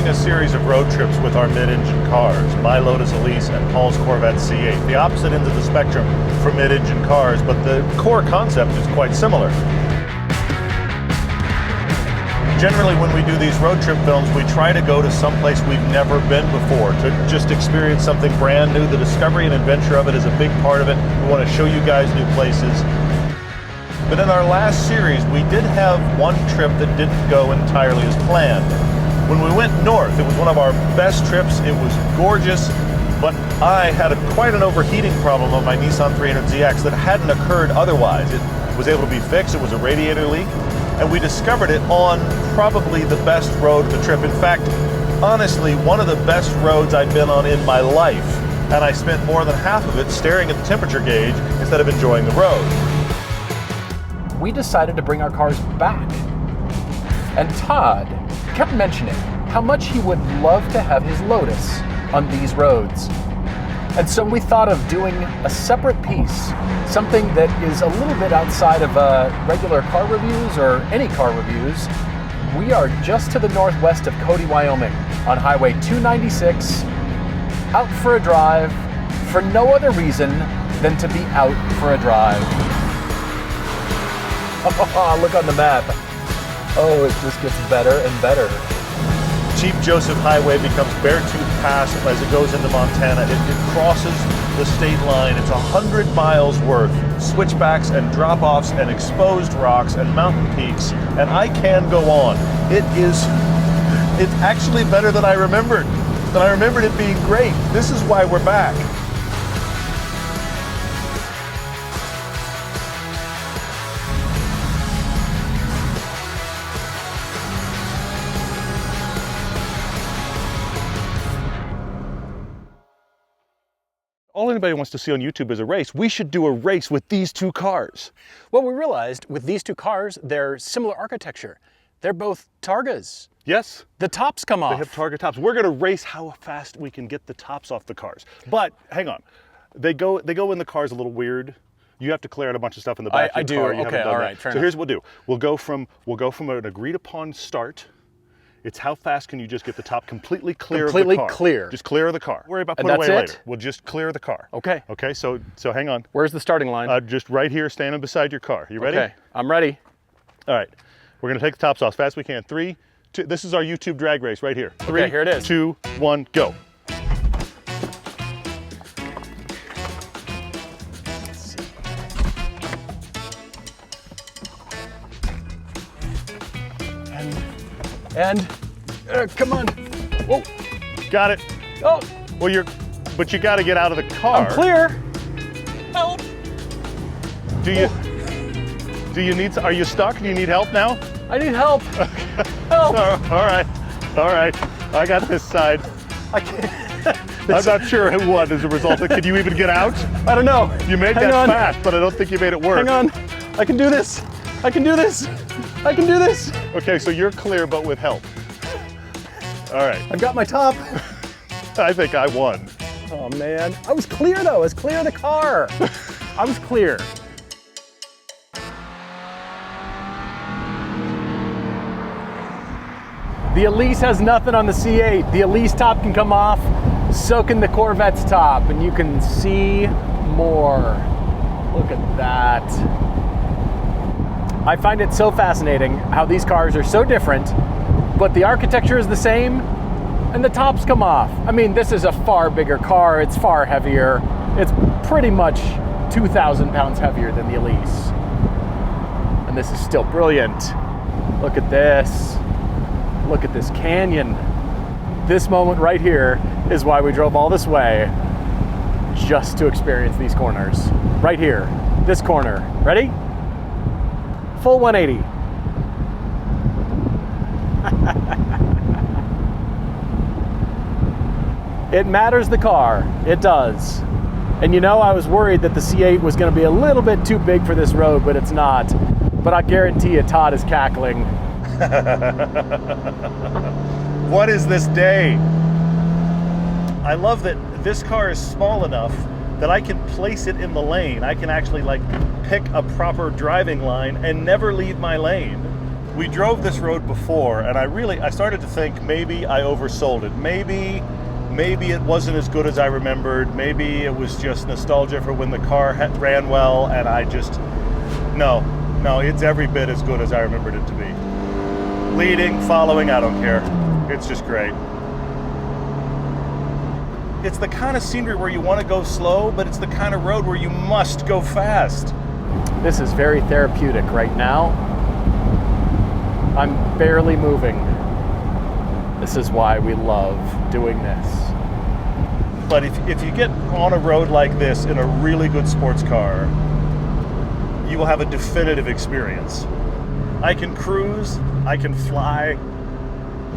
doing a series of road trips with our mid-engine cars, my Lotus Elise and Paul's Corvette C8. The opposite ends of the spectrum for mid-engine cars, but the core concept is quite similar. Generally, when we do these road trip films, we try to go to someplace we've never been before, to just experience something brand new. The discovery and adventure of it is a big part of it. We want to show you guys new places. But in our last series, we did have one trip that didn't go entirely as planned. When we went north, it was one of our best trips. It was gorgeous, but I had quite an overheating problem on my Nissan 300ZX that hadn't occurred otherwise. It was able to be fixed. It was a radiator leak, and we discovered it on probably the best road of the trip. In fact, honestly, one of the best roads I've been on in my life, and I spent more than half of it staring at the temperature gauge instead of enjoying the road. We decided to bring our cars back. And Todd kept mentioning how much he would love to have his Lotus on these roads. And so we thought of doing a separate piece, something that is a little bit outside of regular car reviews or any car reviews. We are just to the northwest of Cody, Wyoming, on Highway 296, out for a drive for no other reason than to be out for a drive. Oh, look on the map. Oh, it just gets better and better. Chief Joseph Highway becomes Beartooth Pass as it goes into Montana. It crosses the state line. It's 100 miles worth, switchbacks and drop-offs and exposed rocks and mountain peaks, and I can go on. It's actually better than I remembered. And I remembered it being great. This is why we're back. All anybody wants to see on YouTube is a race. We should do a race with these two cars. Well, we realized with these two cars, they're similar architecture. They're both Targas. Yes. The tops come off. They have Targa tops. We're going to race how fast we can get the tops off the cars. But hang on, they go in the cars a little weird. You have to clear out a bunch of stuff in the back of the car. I do. Okay, all right. Fair so enough. Here's what we'll do. We'll go from an agreed upon start. It's how fast can you just get the top completely clear of the car. Completely clear. Just clear of the car. Worry about putting away later. We'll just clear the car. Okay. Okay, so hang on. Where's the starting line? Just right here, standing beside your car. You ready? Okay, I'm ready. All right. We're going to take the tops off as fast as we can. 3, 2, this is our YouTube drag race right here. 3, okay, here it is. 2, 1, go. And come on. Whoa. Got it. Oh. Well, but you got to get out of the car. I'm clear. Help. Do you need, are you stuck? Do you need help now? I need help. Help. All right. I got this side. I can't. I'm not sure who won as a result. Can you even get out? I don't know. You made Hang that on. fast, but I don't think you made it work. Hang on. I can do this. I can do this. I can do this. Okay, so you're clear, but with help. All right. I've got my top. I think I won. Oh man. I was clear though. I was clear of the car. I was clear. The Elise has nothing on the C8. The Elise top can come off, so can the Corvette's top, and you can see more. Look at that. I find it so fascinating how these cars are so different, but the architecture is the same, and the tops come off. I mean, this is a far bigger car. It's far heavier. It's pretty much 2,000 pounds heavier than the Elise. And this is still brilliant. Look at this. Look at this canyon. This moment right here is why we drove all this way, just to experience these corners. Right here, this corner. Ready? Full 180. It matters the car, it does. And you know, I was worried that the C8 was gonna be a little bit too big for this road, but it's not. But I guarantee you, Todd is cackling. What is this day? I love that this car is small enough that I can place it in the lane. I can actually like pick a proper driving line and never leave my lane. We drove this road before, and I started to think maybe I oversold it. Maybe it wasn't as good as I remembered. Maybe it was just nostalgia for when the car ran well, and no, it's every bit as good as I remembered it to be. Leading, following, I don't care. It's just great. It's the kind of scenery where you want to go slow, but it's the kind of road where you must go fast. This is very therapeutic right now. I'm barely moving. This is why we love doing this. But if you get on a road like this in a really good sports car, you will have a definitive experience. I can cruise, I can fly,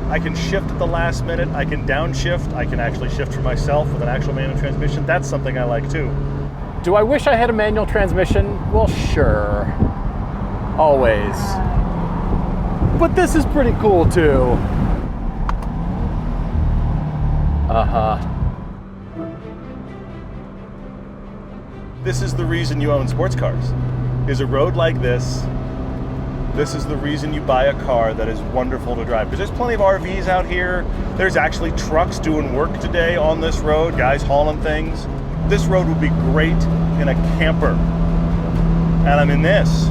I can shift at the last minute, I can downshift, I can actually shift for myself with an actual manual transmission. That's something I like too. Do I wish I had a manual transmission? Well, sure. Always. But this is pretty cool too. Uh-huh. This is the reason you own sports cars. Is a road like this. This is the reason you buy a car that is wonderful to drive. Because there's plenty of RVs out here. There's actually trucks doing work today on this road, guys hauling things. This road would be great in a camper. And I'm in this.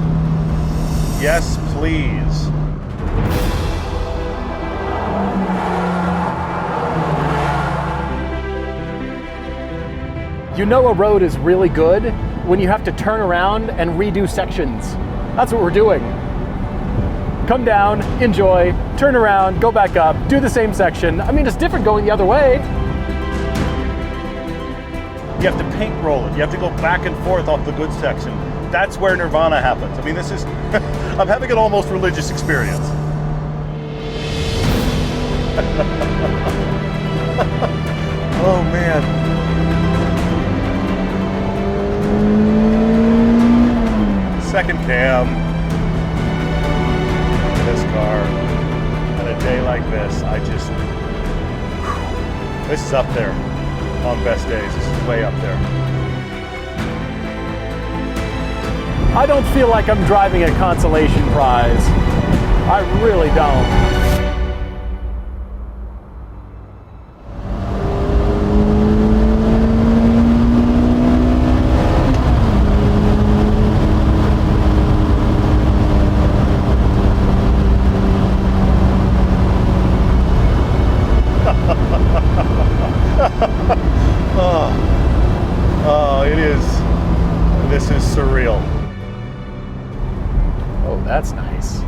Yes, please. You know a road is really good when you have to turn around and redo sections. That's what we're doing. Come down, enjoy, turn around, go back up, do the same section. I mean, it's different going the other way. You have to paint roll it. You have to go back and forth off the good section. That's where Nirvana happens. I mean, this is, I'm having an almost religious experience. Oh man. Second cam in this car. On a day like this, this is up there on best days. This is way up there. I don't feel like I'm driving a consolation prize. I really don't. This is surreal. Oh, that's nice.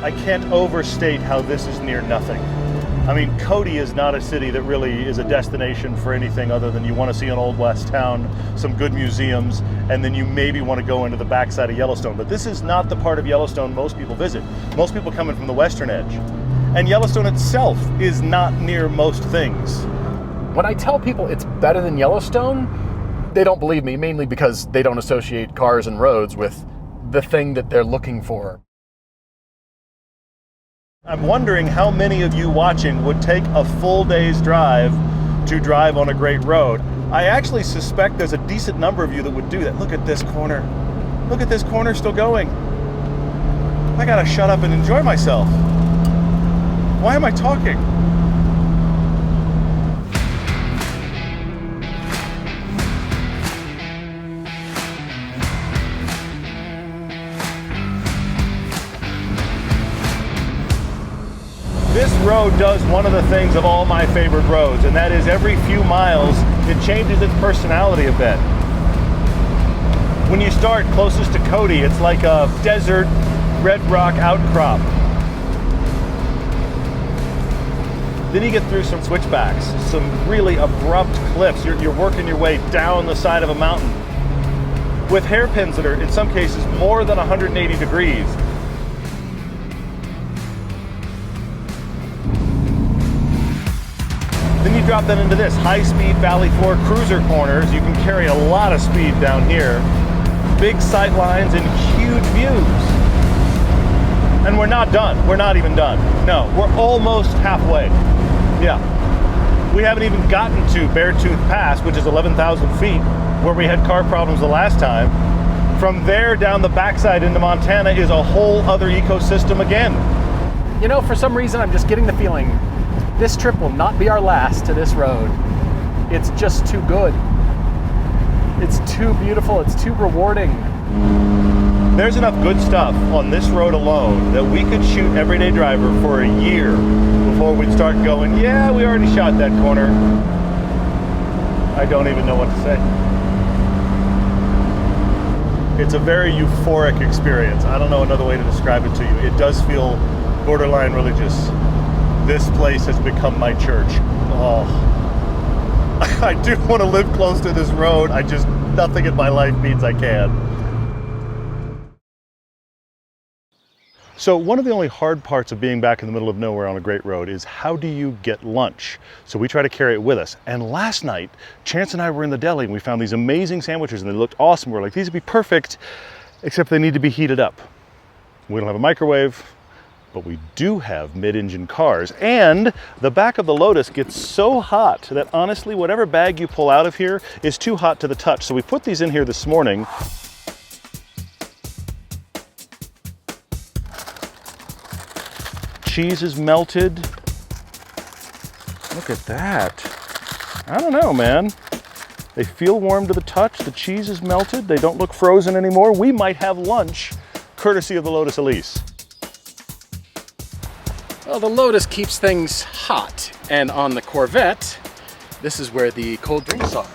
I can't overstate how this is near nothing. I mean, Cody is not a city that really is a destination for anything other than you want to see an old west town, some good museums, and then you maybe want to go into the backside of Yellowstone. But this is not the part of Yellowstone most people visit. Most people come in from the western edge. And Yellowstone itself is not near most things. When I tell people it's better than Yellowstone, they don't believe me, mainly because they don't associate cars and roads with the thing that they're looking for. I'm wondering how many of you watching would take a full day's drive to drive on a great road. I actually suspect there's a decent number of you that would do that. Look at this corner. Look at this corner still going. I gotta shut up and enjoy myself. Why am I talking? This road does one of the things of all my favorite roads, and that is every few miles, it changes its personality a bit. When you start closest to Cody, it's like a desert red rock outcrop. Then you get through some switchbacks, some really abrupt cliffs. You're working your way down the side of a mountain with hairpins that are, in some cases, more than 180 degrees. Then you drop that into this high-speed valley floor cruiser corners. You can carry a lot of speed down here. Big sight lines and huge views. And we're not done. We're not even done. No, we're almost halfway. Yeah. We haven't even gotten to Beartooth Pass, which is 11,000 feet, where we had car problems the last time. From there down the backside into Montana is a whole other ecosystem again. You know, for some reason, I'm just getting the feeling this trip will not be our last to this road. It's just too good. It's too beautiful. It's too rewarding. There's enough good stuff on this road alone that we could shoot Everyday Driver for a year before we'd start going, yeah, we already shot that corner. I don't even know what to say. It's a very euphoric experience. I don't know another way to describe it to you. It does feel borderline religious. This place has become my church. Oh, I do want to live close to this road. Nothing in my life means I can. So one of the only hard parts of being back in the middle of nowhere on a great road is how do you get lunch? So we try to carry it with us. And last night, Chance and I were in the deli and we found these amazing sandwiches and they looked awesome. We're like, these would be perfect, except they need to be heated up. We don't have a microwave, but we do have mid-engine cars. And the back of the Lotus gets so hot that honestly, whatever bag you pull out of here is too hot to the touch. So we put these in here this morning. Cheese is melted. Look at that. I don't know, man. They feel warm to the touch. The cheese is melted. They don't look frozen anymore. We might have lunch courtesy of the Lotus Elise. Well, the Lotus keeps things hot, and on the Corvette, this is where the cold drinks are.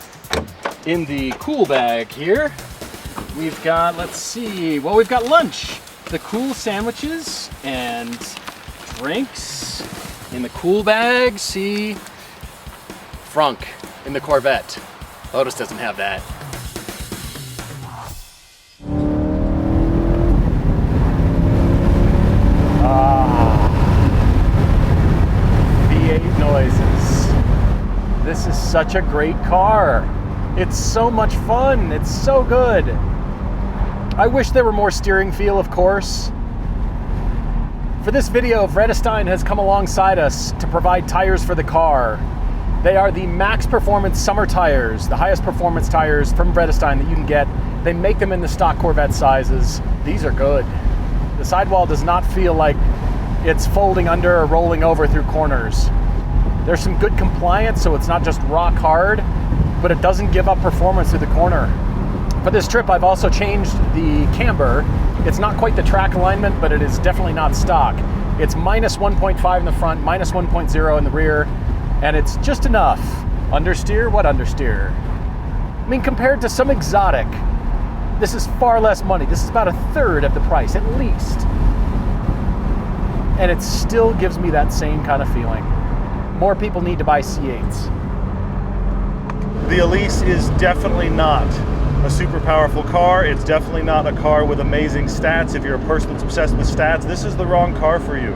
In the cool bag here, we've got, let's see, well, we've got lunch. The cool sandwiches and drinks in the cool bag. See, Frunk in the Corvette. Lotus doesn't have that. V8 noises. This is such a great car. It's so much fun. It's so good. I wish there were more steering feel, of course. For this video, Vredestein has come alongside us to provide tires for the car. They are the max performance summer tires, the highest performance tires from Vredestein that you can get. They make them in the stock Corvette sizes. These are good. The sidewall does not feel like it's folding under or rolling over through corners. There's some good compliance, so it's not just rock hard, but it doesn't give up performance through the corner. For this trip, I've also changed the camber. It's not quite the track alignment, but it is definitely not stock. It's minus 1.5 in the front, minus 1.0 in the rear, and it's just enough. Understeer? What understeer? I mean, compared to some exotic, this is far less money. This is about a third of the price, at least. And it still gives me that same kind of feeling. More people need to buy C8s. The Elise is definitely not a super powerful car. It's definitely not a car with amazing stats. If you're a person that's obsessed with stats, this is the wrong car for you.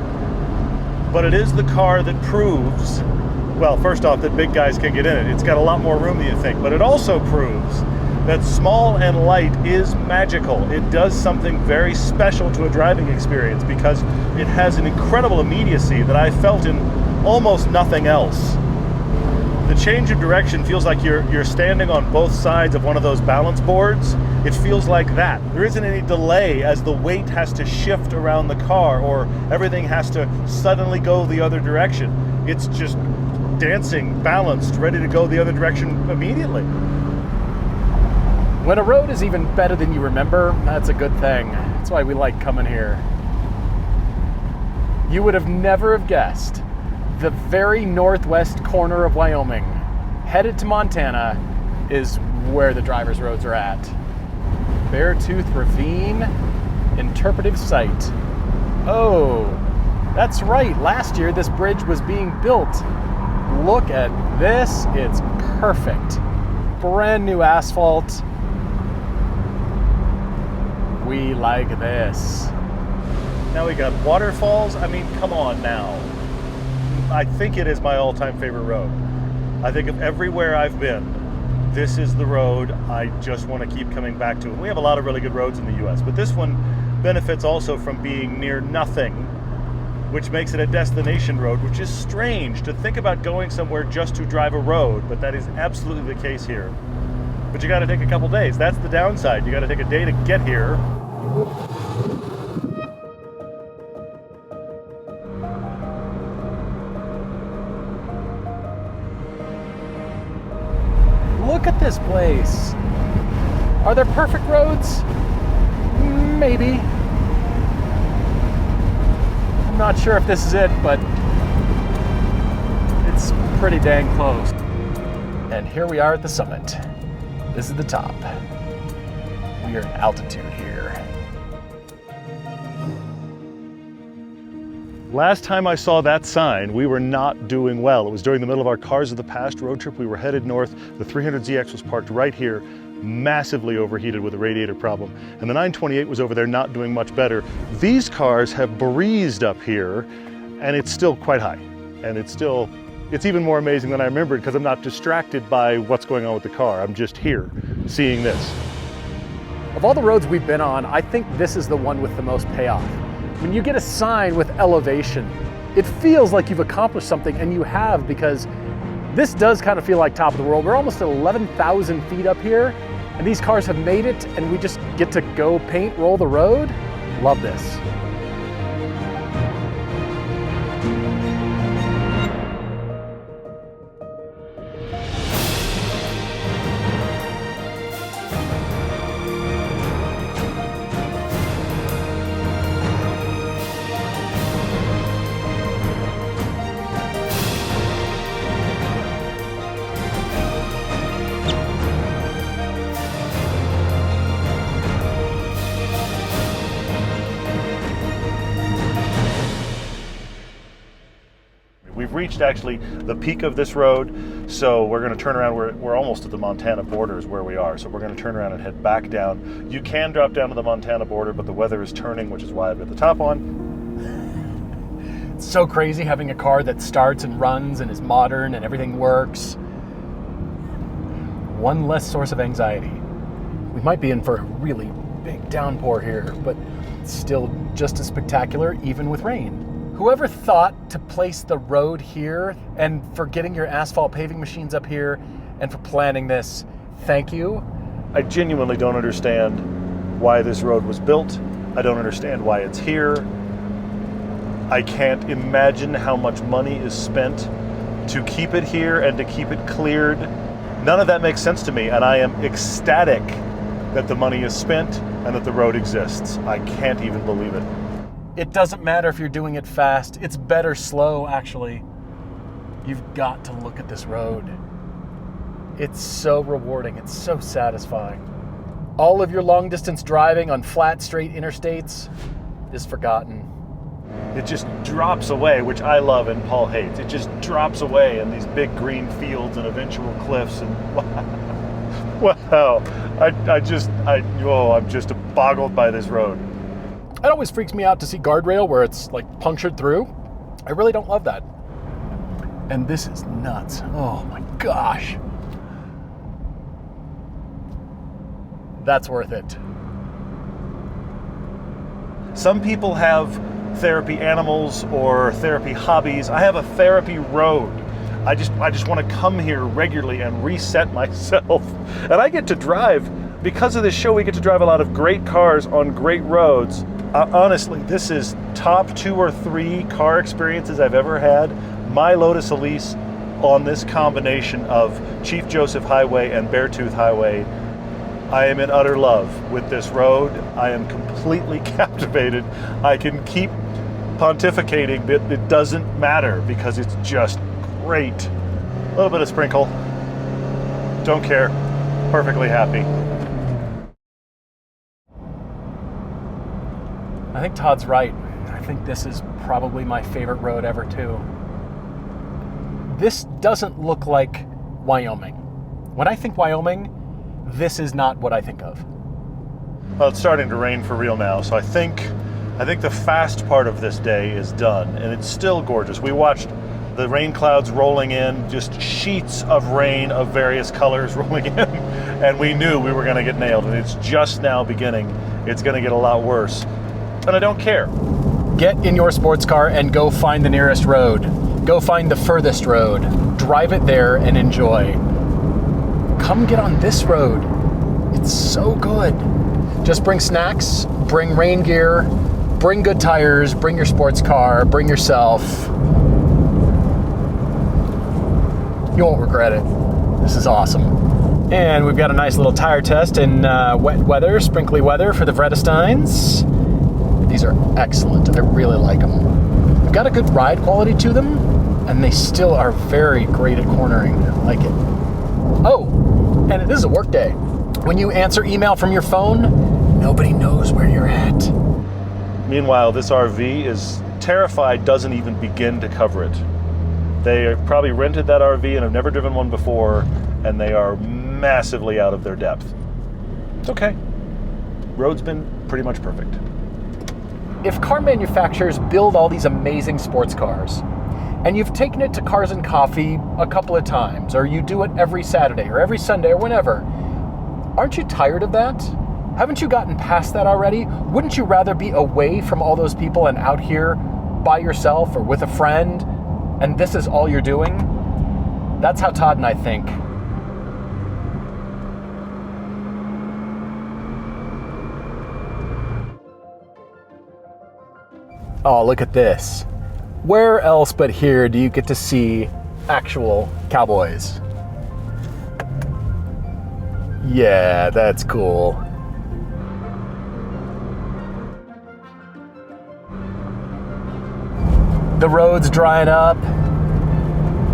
But it is the car that proves, well, first off, that big guys can get in it. It's got a lot more room than you think, but it also proves that small and light is magical. It does something very special to a driving experience because it has an incredible immediacy that I felt in almost nothing else. The change of direction feels like you're standing on both sides of one of those balance boards. It feels like that. There isn't any delay as the weight has to shift around the car or everything has to suddenly go the other direction. It's just dancing, balanced, ready to go the other direction immediately. When a road is even better than you remember, that's a good thing. That's why we like coming here. You would have never have guessed the very northwest corner of Wyoming, headed to Montana, is where the driver's roads are at. Beartooth Ravine, interpretive site. Oh, that's right. Last year, this bridge was being built. Look at this. It's perfect. Brand new asphalt. We like this. Now we got waterfalls. I mean, come on now. I think it is my all-time favorite road. I think of everywhere I've been, this is the road I just want to keep coming back to. And we have a lot of really good roads in the US, but this one benefits also from being near nothing which makes it a destination road, which is strange to think about going somewhere just to drive a road, but that is absolutely the case here. But you got to take a couple days. That's the downside. You got to take a day to get here. Look at this place. Are there perfect roads? Maybe. I'm not sure if this is it, but it's pretty dang close. And here we are at the summit. This is the top. We are in altitude here. Last time I saw that sign, we were not doing well. It was during the middle of our Cars of the Past road trip. We were headed north. The 300ZX was parked right here, massively overheated with a radiator problem. And the 928 was over there not doing much better. These cars have breezed up here, and it's still quite high. And it's even more amazing than I remembered because I'm not distracted by what's going on with the car. I'm just here, seeing this. Of all the roads we've been on, I think this is the one with the most payoff. When you get a sign with elevation, it feels like you've accomplished something, and you have, because this does kind of feel like top of the world. We're almost at 11,000 feet up here, and these cars have made it, and we just get to go paint, roll the road. Love this. We've reached actually the peak of this road, so we're going to turn around. We're almost at the Montana border is where we are, so we're going to turn around and head back down. You can drop down to the Montana border, but the weather is turning, which is why I've got the top on. It's so crazy having a car that starts and runs and is modern and everything works. One less source of anxiety. We might be in for a really big downpour here, but it's still just as spectacular even with rain. Whoever thought to place the road here, and for getting your asphalt paving machines up here, and for planning this, thank you. I genuinely don't understand why this road was built. I don't understand why it's here. I can't imagine how much money is spent to keep it here and to keep it cleared. None of that makes sense to me, and I am ecstatic that the money is spent and that the road exists. I can't even believe it. It doesn't matter if you're doing it fast. It's better slow, actually. You've got to look at this road. It's so rewarding. It's so satisfying. All of your long distance driving on flat, straight interstates is forgotten. It just drops away, which I love and Paul hates. It just drops away in these big green fields and eventual cliffs, and wow. I'm just boggled by this road. It always freaks me out to see guardrail where it's like punctured through. I really don't love that. And this is nuts. Oh my gosh. That's worth it. Some people have therapy animals or therapy hobbies. I have a therapy road. I just want to come here regularly and reset myself. And I get to drive, because of this show, we get to drive a lot of great cars on great roads. Honestly, this is top 2 or 3 car experiences I've ever had. My Lotus Elise on this combination of Chief Joseph Highway and Beartooth Highway. I am in utter love with this road. I am completely captivated. I can keep pontificating, but it doesn't matter because it's just great. A little bit of sprinkle. Don't care. Perfectly happy. I think Todd's right. I think this is probably my favorite road ever, too. This doesn't look like Wyoming. When I think Wyoming, this is not what I think of. Well, it's starting to rain for real now, so I think the fast part of this day is done, and it's still gorgeous. We watched the rain clouds rolling in, just sheets of rain of various colors rolling in, and we knew we were going to get nailed, and it's just now beginning. It's going to get a lot worse. And I don't care. Get in your sports car and go find the nearest road. Go find the furthest road. Drive it there and enjoy. Come get on this road. It's so good. Just bring snacks, bring rain gear, bring good tires, bring your sports car, bring yourself. You won't regret it. This is awesome. And we've got a nice little tire test in wet weather, sprinkly weather for the Vredesteins. These are excellent. I really like them. They've got a good ride quality to them, and they still are very great at cornering. I like it. Oh, and it is a work day. When you answer email from your phone, nobody knows where you're at. Meanwhile, this RV is terrified, doesn't even begin to cover it. They have probably rented that RV and have never driven one before, and they are massively out of their depth. It's okay. Road's been pretty much perfect. If car manufacturers build all these amazing sports cars, and you've taken it to Cars and Coffee a couple of times, or you do it every Saturday or every Sunday or whenever, aren't you tired of that? Haven't you gotten past that already? Wouldn't you rather be away from all those people and out here by yourself or with a friend, and this is all you're doing? That's how Todd and I think. Oh, look at this. Where else but here do you get to see actual cowboys? Yeah, that's cool. The road's drying up.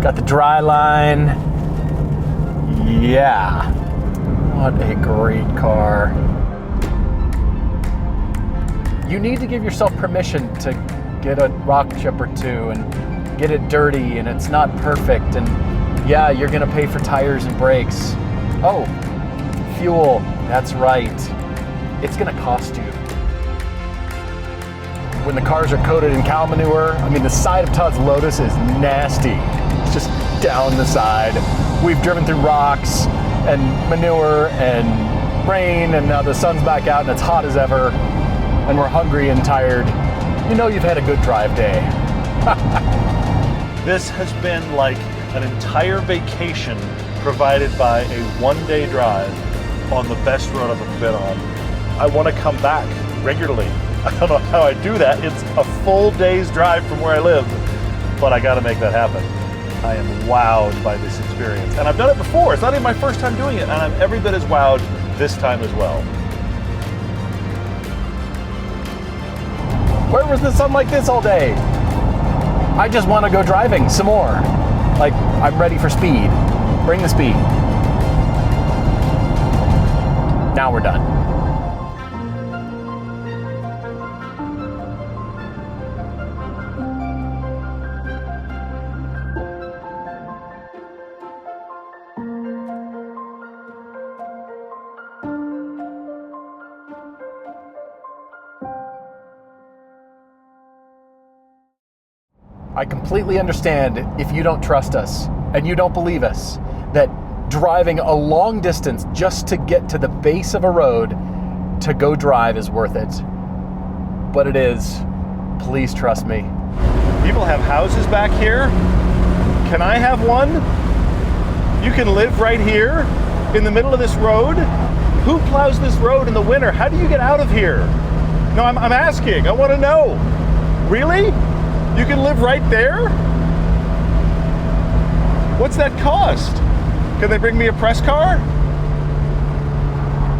Got the dry line. Yeah. What a great car. You need to give yourself permission to get a rock chip or two and get it dirty, and it's not perfect, and yeah, you're gonna pay for tires and brakes. Oh, fuel, that's right. It's gonna cost you. When the cars are coated in cow manure, I mean, the side of Todd's Lotus is nasty. It's just down the side. We've driven through rocks and manure and rain, and now the sun's back out and it's hot as ever, and we're hungry and tired. You know you've had a good drive day. This has been like an entire vacation provided by a one-day drive on the best road I've ever been on. I want to come back regularly. I don't know how I do that. It's a full day's drive from where I live, but I got to make that happen. I am wowed by this experience. And I've done it before. It's not even my first time doing it, and I'm every bit as wowed this time as well. Where was the sun like this all day? I just want to go driving some more. Like, I'm ready for speed. Bring the speed. Now we're done. I completely understand if you don't trust us and you don't believe us that driving a long distance just to get to the base of a road to go drive is worth it. But it is. Please trust me. People have houses back here. Can I have one? You can live right here in the middle of this road? Who plows this road in the winter? How do you get out of here? No, I'm asking. I want to know. Really? You can live right there? What's that cost? Can they bring me a press car?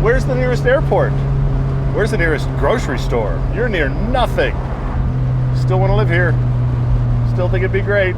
Where's the nearest airport? Where's the nearest grocery store? You're near nothing. Still want to live here. Still think it'd be great.